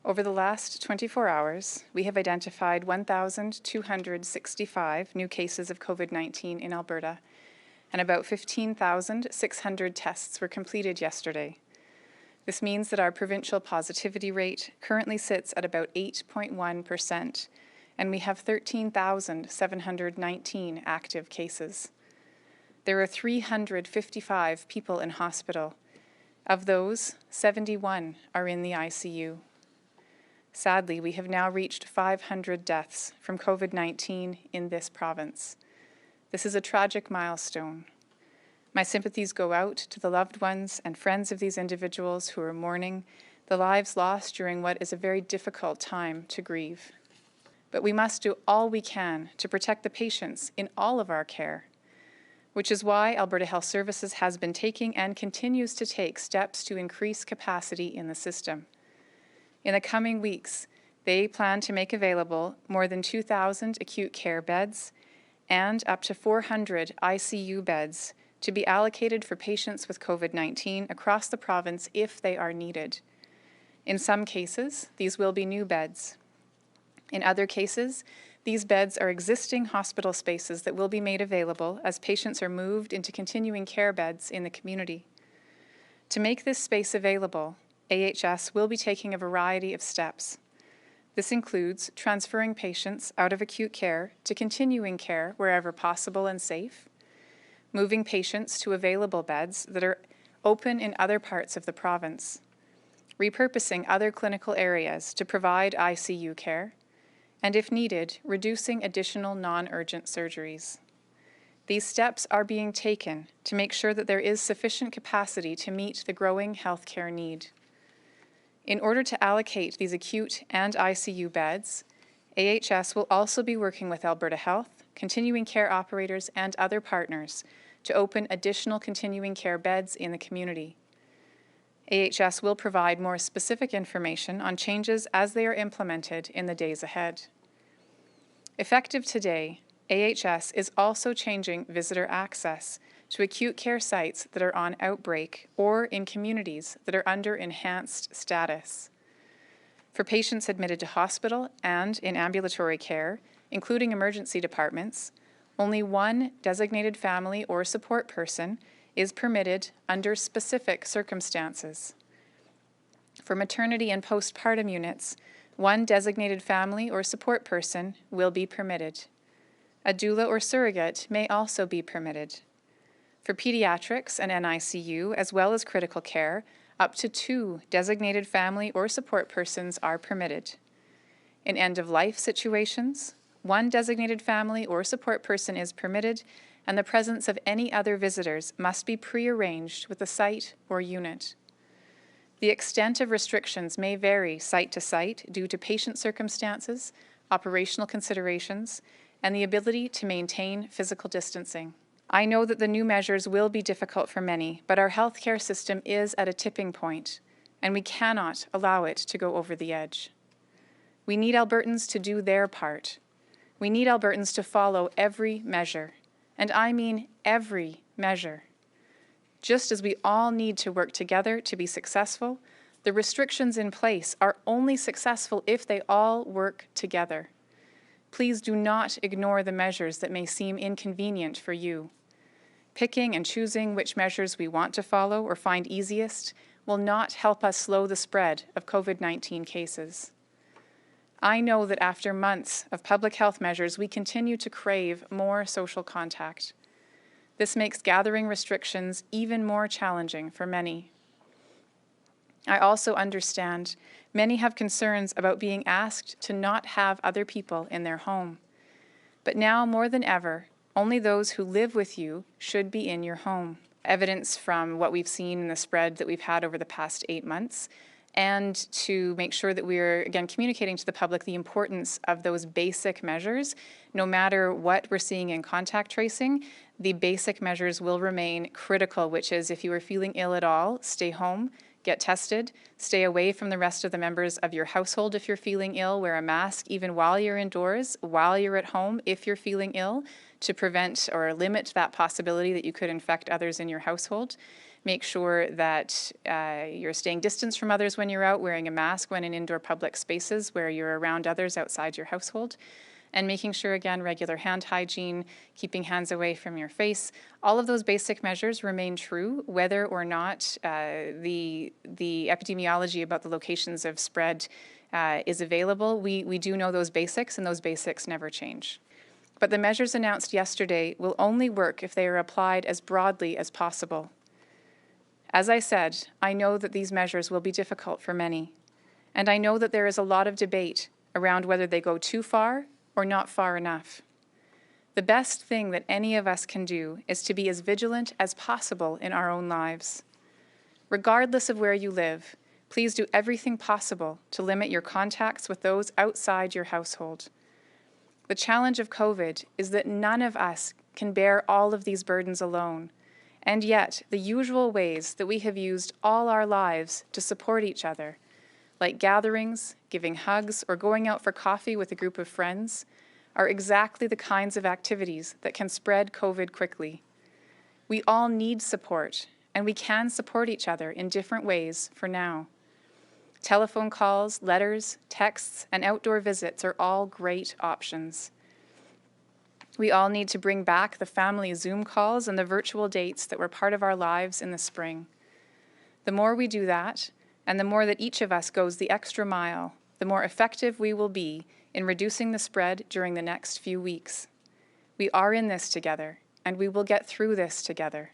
Over the last 24 hours, we have identified 1,265 new cases of COVID-19 in Alberta, and about 15,600 tests were completed yesterday. This means that our provincial positivity rate currently sits at about 8.1%, and we have 13,719 active cases. There are 355 people in hospital. Of those, 71 are in the ICU. Sadly, we have now reached 500 deaths from COVID-19 in this province. This is a tragic milestone. My sympathies go out to the loved ones and friends of these individuals who are mourning the lives lost during what is a very difficult time to grieve. But we must do all we can to protect the patients in all of our care, which is why Alberta Health Services has been taking and continues to take steps to increase capacity in the system. In the coming weeks, they plan to make available more than 2,000 acute care beds and up to 400 ICU beds to be allocated for patients with COVID-19 across the province if they are needed. In some cases, these will be new beds. In other cases, these beds are existing hospital spaces that will be made available as patients are moved into continuing care beds in the community. To make this space available, AHS will be taking a variety of steps. This includes transferring patients out of acute care to continuing care wherever possible and safe, moving patients to available beds that are open in other parts of the province, repurposing other clinical areas to provide ICU care, and if needed, reducing additional non-urgent surgeries. These steps are being taken to make sure that there is sufficient capacity to meet the growing healthcare need. In order to allocate these acute and ICU beds, AHS will also be working with Alberta Health, continuing care operators, and other partners to open additional continuing care beds in the community. AHS will provide more specific information on changes as they are implemented in the days ahead. Effective today, AHS is also changing visitor access to acute care sites that are on outbreak or in communities that are under enhanced status. For patients admitted to hospital and in ambulatory care, including emergency departments, only one designated family or support person is permitted under specific circumstances. For maternity and postpartum units, one designated family or support person will be permitted. A doula or surrogate may also be permitted. For pediatrics and NICU, as well as critical care, up to 2 designated family or support persons are permitted. In end-of-life situations, 1 designated family or support person is permitted, and the presence of any other visitors must be pre-arranged with the site or unit. The extent of restrictions may vary site to site due to patient circumstances, operational considerations, and the ability to maintain physical distancing. I know that the new measures will be difficult for many, but our healthcare system is at a tipping point, and we cannot allow it to go over the edge. We need Albertans to do their part. We need Albertans to follow every measure, and I mean every measure. Just as we all need to work together to be successful, the restrictions in place are only successful if they all work together. Please do not ignore the measures that may seem inconvenient for you. Picking and choosing which measures we want to follow or find easiest will not help us slow the spread of COVID-19 cases. I know that after months of public health measures, we continue to crave more social contact. This makes gathering restrictions even more challenging for many. I also understand many have concerns about being asked to not have other people in their home. But now more than ever, only those who live with you should be in your home. Evidence from what we've seen in the spread that we've had over the past 8 months, and to make sure that we're, again, communicating to the public the importance of those basic measures. No matter what we're seeing in contact tracing, the basic measures will remain critical, which is if you are feeling ill at all, stay home, get tested, stay away from the rest of the members of your household if you're feeling ill, wear a mask even while you're indoors, while you're at home if you're feeling ill, to prevent or limit that possibility that you could infect others in your household. Make sure that you're staying distance from others when you're out, wearing a mask when in indoor public spaces where you're around others outside your household, and making sure, again, regular hand hygiene, keeping hands away from your face. All of those basic measures remain true, whether or not the epidemiology about the locations of spread is available. We do know those basics, and those basics never change. But the measures announced yesterday will only work if they are applied as broadly as possible. As I said, I know that these measures will be difficult for many, and I know that there is a lot of debate around whether they go too far or not far enough. The best thing that any of us can do is to be as vigilant as possible in our own lives. Regardless of where you live, please do everything possible to limit your contacts with those outside your household. The challenge of COVID is that none of us can bear all of these burdens alone, and yet the usual ways that we have used all our lives to support each other, like gatherings, giving hugs, or going out for coffee with a group of friends, are exactly the kinds of activities that can spread COVID quickly. We all need support, and we can support each other in different ways for now. Telephone calls, letters, texts, and outdoor visits are all great options. We all need to bring back the family Zoom calls and the virtual dates that were part of our lives in the spring. The more we do that, and the more that each of us goes the extra mile, the more effective we will be in reducing the spread during the next few weeks. We are in this together, and we will get through this together.